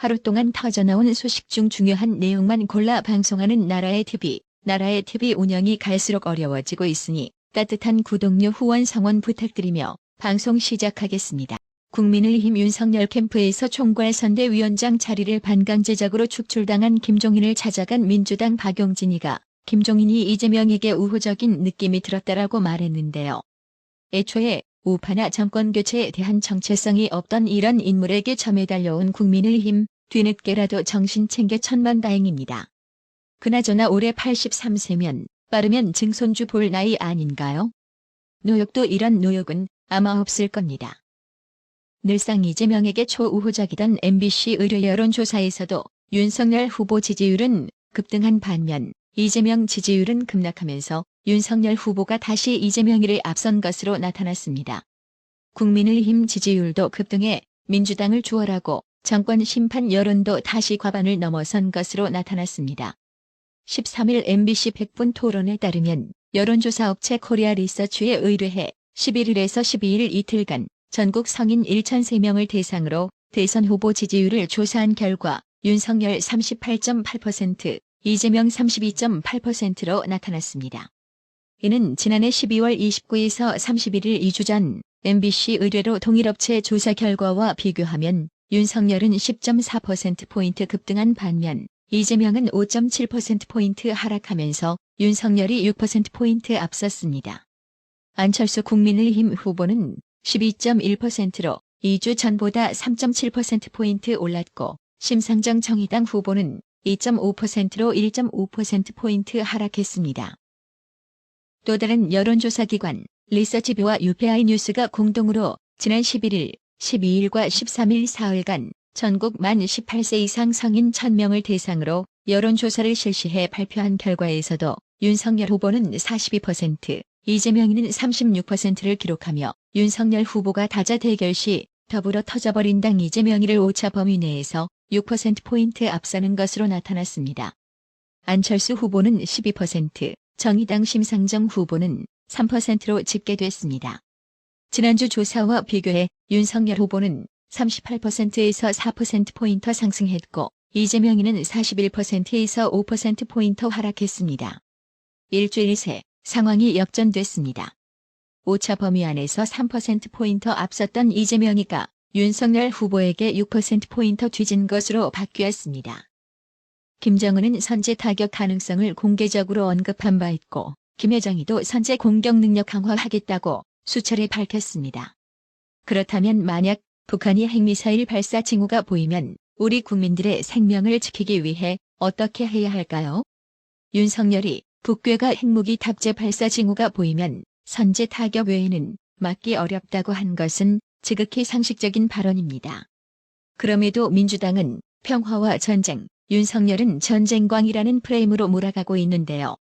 하루 동안 터져나온 소식 중 중요한 내용만 골라 방송하는 나라의 TV. 나라의 TV 운영이 갈수록 어려워지고 있으니 따뜻한 구독료 후원 성원 부탁드리며 방송 시작하겠습니다. 국민의힘 윤석열 캠프에서 총괄선대위원장 자리를 반강제적으로 축출당한 김종인을 찾아간 민주당 박용진이가 김종인이 이재명에게 우호적인 느낌이 들었다라고 말했는데요. 애초에 우파나 정권교체에 대한 정체성이 없던 이런 인물에게 점에 달려온 국민의힘, 뒤늦게라도 정신 챙겨 천만다행입니다. 그나저나 올해 83세면 빠르면 증손주 볼 나이 아닌가요? 노욕도 이런 노욕은 아마 없을 겁니다. 늘상 이재명에게 초우호적이던 MBC 의뢰 여론조사에서도 윤석열 후보 지지율은 급등한 반면 이재명 지지율은 급락하면서 윤석열 후보가 다시 이재명이를 앞선 것으로 나타났습니다. 국민의힘 지지율도 급등해 민주당을 추월하고 정권 심판 여론도 다시 과반을 넘어선 것으로 나타났습니다. 13일 MBC 100분 토론에 따르면 여론조사 업체 코리아 리서치에 의뢰해 11일에서 12일 이틀간 전국 성인 1,003명을 대상으로 대선 후보 지지율을 조사한 결과 윤석열 38.8%, 이재명 32.8%로 나타났습니다. 이는 지난해 12월 29일에서 31일 2주 전 MBC 의뢰로 동일업체 조사 결과와 비교하면 윤석열은 10.4%포인트 급등한 반면 이재명은 5.7%포인트 하락하면서 윤석열이 6%포인트 앞섰습니다. 안철수 국민의힘 후보는 12.1%로 2주 전보다 3.7%포인트 올랐고 심상정 정의당 후보는 2.5%로 1.5%포인트 하락했습니다. 또 다른 여론조사 기관 리서치뷰와 UPI 뉴스가 공동으로 지난 11일, 12일과 13일 사흘간 전국 만 18세 이상 성인 1,000명을 대상으로 여론조사를 실시해 발표한 결과에서도 윤석열 후보는 42%, 이재명이는 36%를 기록하며 윤석열 후보가 다자 대결 시 더불어 터져버린 당 이재명이를 오차 범위 내에서 6%포인트 앞서는 것으로 나타났습니다. 안철수 후보는 12%, 정의당 심상정 후보는 3%로 집계됐습니다. 지난주 조사와 비교해 윤석열 후보는 38%에서 4%포인트 상승했고 이재명이는 41%에서 5%포인트 하락했습니다. 일주일 새 상황이 역전됐습니다. 오차 범위 안에서 3%포인트 앞섰던 이재명이가 윤석열 후보에게 6%포인트 뒤진 것으로 바뀌었습니다. 김정은은 선제 타격 가능성을 공개적으로 언급한 바 있고 김여정이도 선제 공격 능력 강화하겠다고 수차례 밝혔습니다. 그렇다면 만약 북한이 핵미사일 발사 징후가 보이면 우리 국민들의 생명을 지키기 위해 어떻게 해야 할까요? 윤석열이 북괴가 핵무기 탑재 발사 징후가 보이면 선제 타격 외에는 막기 어렵다고 한 것은 지극히 상식적인 발언입니다. 그럼에도 민주당은 평화와 전쟁, 윤석열은 전쟁광이라는 프레임으로 몰아가고 있는데요.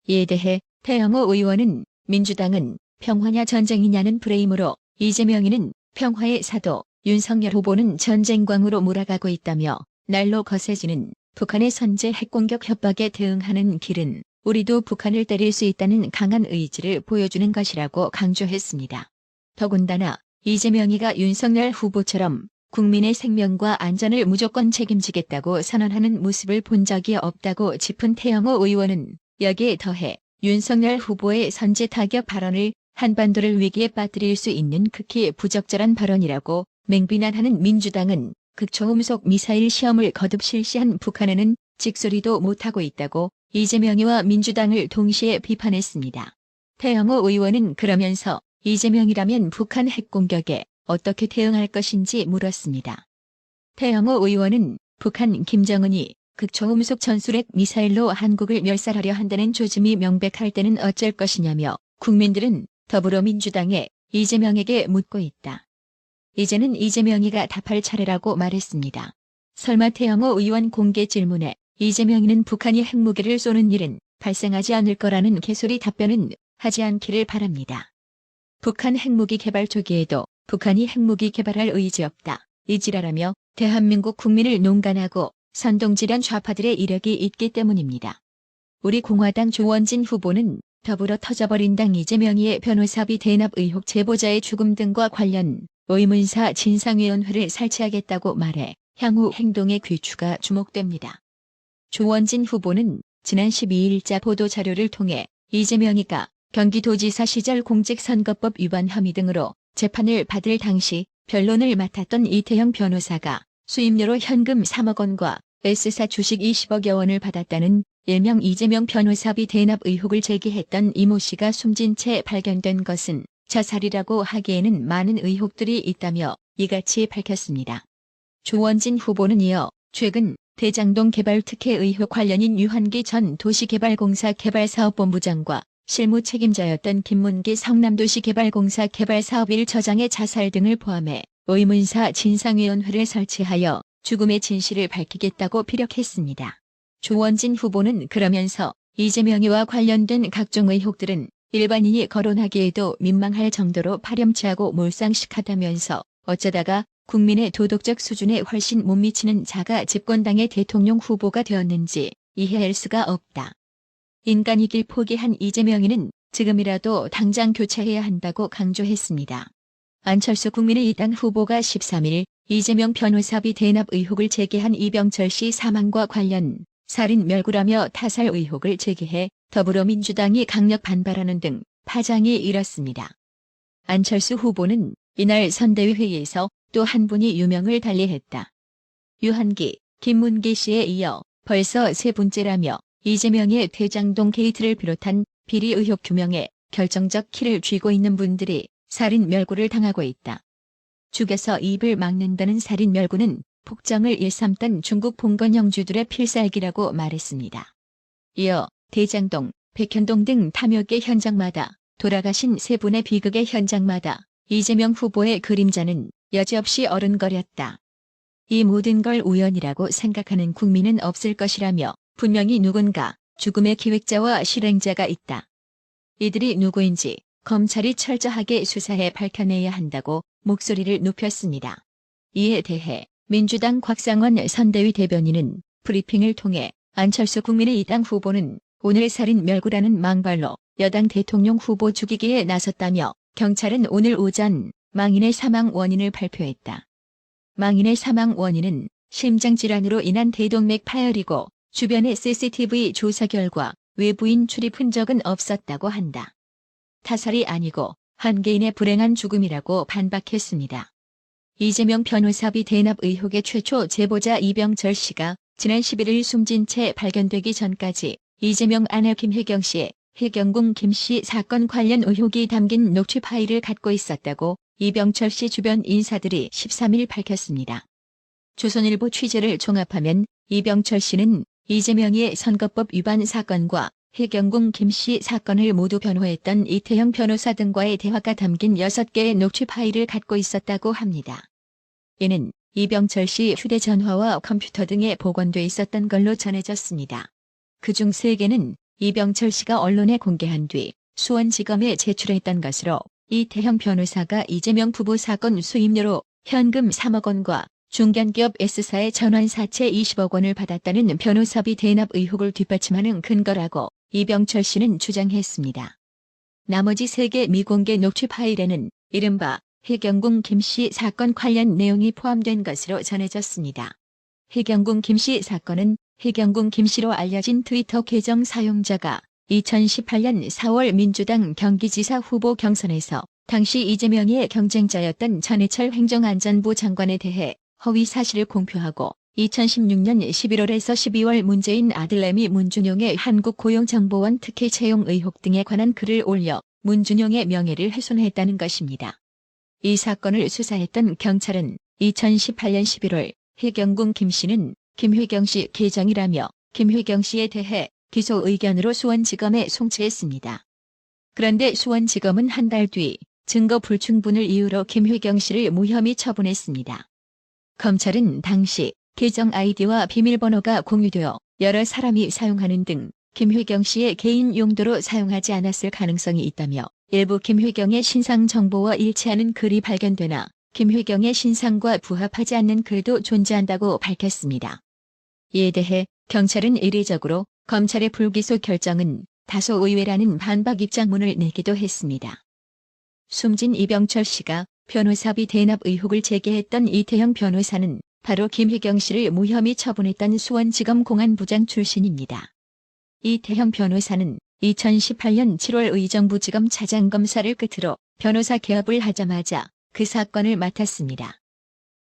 이에 대해 태영호 의원은 민주당은 평화냐 전쟁이냐는 프레임으로 이재명이는 평화의 사도, 윤석열 후보는 전쟁광으로 몰아가고 있다며 날로 거세지는 북한의 선제 핵공격 협박에 대응하는 길은 우리도 북한을 때릴 수 있다는 강한 의지를 보여주는 것이라고 강조했습니다. 더군다나 이재명이가 윤석열 후보처럼 국민의 생명과 안전을 무조건 책임지겠다고 선언하는 모습을 본 적이 없다고 짚은 태영호 의원은 여기에 더해 윤석열 후보의 선제 타격 발언을 한반도를 위기에 빠뜨릴 수 있는 극히 부적절한 발언이라고 맹비난하는 민주당은 극초음속 미사일 시험을 거듭 실시한 북한에는 찍소리도 못하고 있다고 이재명이와 민주당을 동시에 비판했습니다. 태영호 의원은 그러면서 이재명이라면 북한 핵공격에 어떻게 대응할 것인지 물었습니다. 태영호 의원은 북한 김정은이 극초음속 전술핵 미사일로 한국을 멸살하려 한다는 조짐이 명백할 때는 어쩔 것이냐며 국민들은 더불어민주당에 이재명에게 묻고 있다. 이제는 이재명이가 답할 차례라고 말했습니다. 설마 태영호 의원 공개 질문에 이재명이는 북한이 핵무기를 쏘는 일은 발생하지 않을 거라는 개소리 답변은 하지 않기를 바랍니다. 북한 핵무기 개발 초기에도 북한이 핵무기 개발할 의지 없다. 이지랄하며 대한민국 국민을 농간하고 선동질한 좌파들의 이력이 있기 때문입니다. 우리 공화당 조원진 후보는 더불어 터져버린 당 이재명이의 변호사비 대납 의혹 제보자의 죽음 등과 관련 의문사 진상위원회를 설치하겠다고 말해 향후 행동의 귀추가 주목됩니다. 조원진 후보는 지난 12일자 보도자료를 통해 이재명이가 경기도지사 시절 공직선거법 위반 혐의 등으로 재판을 받을 당시 변론을 맡았던 이태영 변호사가 수임료로 현금 3억 원과 S사 주식 20억여 원을 받았다는 일명 이재명 변호사비 대납 의혹을 제기했던 이모 씨가 숨진 채 발견된 것은 자살이라고 하기에는 많은 의혹들이 있다며 이같이 밝혔습니다. 조원진 후보는 이어 최근 대장동 개발 특혜 의혹 관련인 유한기 전 도시개발공사 개발사업본부장과 실무 책임자였던 김문기 성남도시개발공사 개발사업 1처장의 자살 등을 포함해 의문사 진상위원회를 설치하여 죽음의 진실을 밝히겠다고 피력했습니다. 조원진 후보는 그러면서 이재명이와 관련된 각종 의혹들은 일반인이 거론하기에도 민망할 정도로 파렴치하고 몰상식하다면서 어쩌다가 국민의 도덕적 수준에 훨씬 못 미치는 자가 집권당의 대통령 후보가 되었는지 이해할 수가 없다. 인간이길 포기한 이재명이는 지금이라도 당장 교체해야 한다고 강조했습니다. 안철수 국민의당 후보가 13일 이재명 변호사비 대납 의혹을 제기한 이병철 씨 사망과 관련 살인 멸구라며 타살 의혹을 제기해 더불어민주당이 강력 반발하는 등 파장이 일었습니다. 안철수 후보는 이날 선대위 회의에서 또 한 분이 유명을 달리했다. 유한기, 김문기 씨에 이어 벌써 세 번째라며 이재명의 대장동 게이트를 비롯한 비리 의혹 규명에 결정적 키를 쥐고 있는 분들이 살인 멸구를 당하고 있다. 죽여서 입을 막는다는 살인 멸구는 폭정을 일삼던 중국 봉건 영주들의 필살기라고 말했습니다. 이어 대장동, 백현동 등 탐욕의 현장마다 돌아가신 세 분의 비극의 현장마다 이재명 후보의 그림자는 여지없이 어른거렸다. 이 모든 걸 우연이라고 생각하는 국민은 없을 것이라며 분명히 누군가 죽음의 기획자와 실행자가 있다. 이들이 누구인지 검찰이 철저하게 수사해 밝혀내야 한다고 목소리를 높였습니다. 이에 대해 민주당 곽상원 선대위 대변인은 브리핑을 통해 안철수 국민의당 후보는 오늘 살인 멸구라는 망발로 여당 대통령 후보 죽이기에 나섰다며 경찰은 오늘 오전 망인의 사망 원인을 발표했다. 망인의 사망 원인은 심장질환으로 인한 대동맥 파열이고 주변의 CCTV 조사 결과 외부인 출입 흔적은 없었다고 한다. 타살이 아니고 한 개인의 불행한 죽음이라고 반박했습니다. 이재명 변호사비 대납 의혹의 최초 제보자 이병철 씨가 지난 11일 숨진 채 발견되기 전까지 이재명 아내 김혜경 씨의 해경궁 김씨 사건 관련 의혹이 담긴 녹취 파일을 갖고 있었다고 이병철 씨 주변 인사들이 13일 밝혔습니다. 조선일보 취재를 종합하면 이병철 씨는 이재명의 선거법 위반 사건과 해경궁 김씨 사건을 모두 변호했던 이태영 변호사 등과의 대화가 담긴 6개의 녹취 파일을 갖고 있었다고 합니다. 이는 이병철 씨 휴대전화와 컴퓨터 등에 복원돼 있었던 걸로 전해졌습니다. 그중 3개는 이병철 씨가 언론에 공개한 뒤 수원지검에 제출했던 것으로 이태영 변호사가 이재명 부부 사건 수임료로 현금 3억 원과 중견기업 S사의 전환사채 20억 원을 받았다는 변호사비 대납 의혹을 뒷받침하는 근거라고 이병철 씨는 주장했습니다. 나머지 3개 미공개 녹취 파일에는 이른바 해경궁 김씨 사건 관련 내용이 포함된 것으로 전해졌습니다. 해경궁 김씨 사건은 해경궁 김씨로 알려진 트위터 계정 사용자가 2018년 4월 민주당 경기지사 후보 경선에서 당시 이재명의 경쟁자였던 전해철 행정안전부 장관에 대해 허위 사실을 공표하고 2016년 11월에서 12월 문재인 아들내미 문준용의 한국고용정보원 특혜 채용 의혹 등에 관한 글을 올려 문준용의 명예를 훼손했다는 것입니다. 이 사건을 수사했던 경찰은 2018년 11월 해경궁 김씨는 김혜경 씨 계정이라며 김혜경 씨에 대해 기소 의견으로 수원지검에 송치했습니다. 그런데 수원지검은 한 달 뒤 증거 불충분을 이유로 김혜경 씨를 무혐의 처분했습니다. 검찰은 당시 계정 아이디와 비밀번호가 공유되어 여러 사람이 사용하는 등 김혜경 씨의 개인 용도로 사용하지 않았을 가능성이 있다며 일부 김혜경의 신상 정보와 일치하는 글이 발견되나 김혜경의 신상과 부합하지 않는 글도 존재한다고 밝혔습니다. 이에 대해 경찰은 이례적으로 검찰의 불기소 결정은 다소 의외라는 반박 입장문을 내기도 했습니다. 숨진 이병철 씨가 변호사비 대납 의혹을 제기했던 이태영 변호사는 바로 김혜경 씨를 무혐의 처분했던 수원지검 공안부장 출신입니다. 이태형 변호사는 2018년 7월 의정부지검 차장검사를 끝으로 변호사 개업을 하자마자 그 사건을 맡았습니다.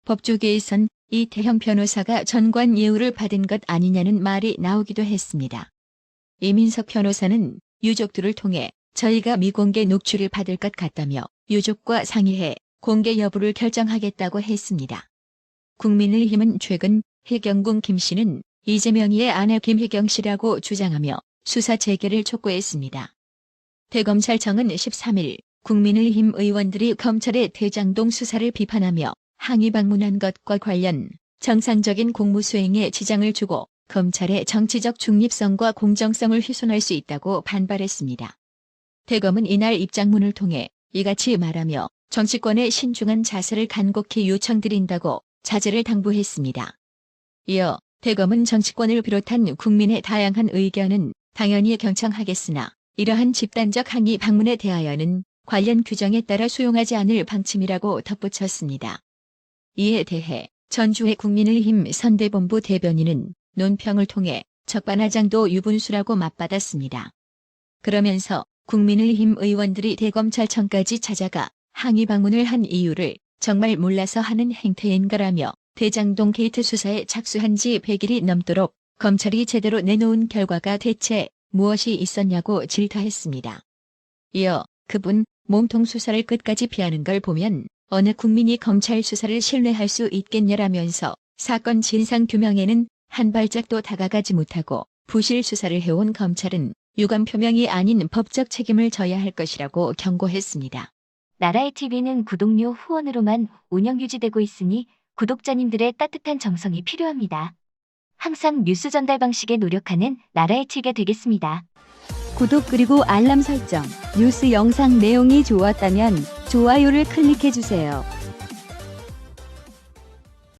법조계에선 이태형 변호사가 전관 예우를 받은 것 아니냐는 말이 나오기도 했습니다. 이민석 변호사는 유족들을 통해 저희가 미공개 녹취를 받을 것 같다며 유족과 상의해 공개 여부를 결정하겠다고 했습니다. 국민의힘은 최근 해경군 김 씨는 이재명이의 아내 김혜경 씨라고 주장하며 수사 재개를 촉구했습니다. 대검찰청은 13일 국민의힘 의원들이 검찰의 대장동 수사를 비판하며 항의 방문한 것과 관련 정상적인 공무 수행에 지장을 주고 검찰의 정치적 중립성과 공정성을 훼손할 수 있다고 반발했습니다. 대검은 이날 입장문을 통해 이같이 말하며 정치권의 신중한 자세를 간곡히 요청드린다고 자제를 당부했습니다. 이어 대검은 정치권을 비롯한 국민의 다양한 의견은 당연히 경청하겠으나 이러한 집단적 항의 방문에 대하여는 관련 규정에 따라 수용하지 않을 방침이라고 덧붙였습니다. 이에 대해 전주의 국민의힘 선대본부 대변인은 논평을 통해 적반하장도 유분수라고 맞받았습니다. 그러면서 국민의힘 의원들이 대검찰청까지 찾아가 항의 방문을 한 이유를 정말 몰라서 하는 행태인가라며 대장동 게이트 수사에 착수한 지 100일이 넘도록 검찰이 제대로 내놓은 결과가 대체 무엇이 있었냐고 질타했습니다. 이어 그분 몸통 수사를 끝까지 피하는 걸 보면 어느 국민이 검찰 수사를 신뢰할 수 있겠냐라면서 사건 진상규명에는 한 발짝도 다가가지 못하고 부실 수사를 해온 검찰은 유감 표명이 아닌 법적 책임을 져야 할 것이라고 경고했습니다. 나라의 TV는 구독료 후원으로만 운영 유지되고 있으니 구독자님들의 따뜻한 정성이 필요합니다. 항상 뉴스 전달 방식에 노력하는 나라의 TV가 되겠습니다. 구독 그리고 알람 설정, 뉴스 영상 내용이 좋았다면 좋아요를 클릭해주세요.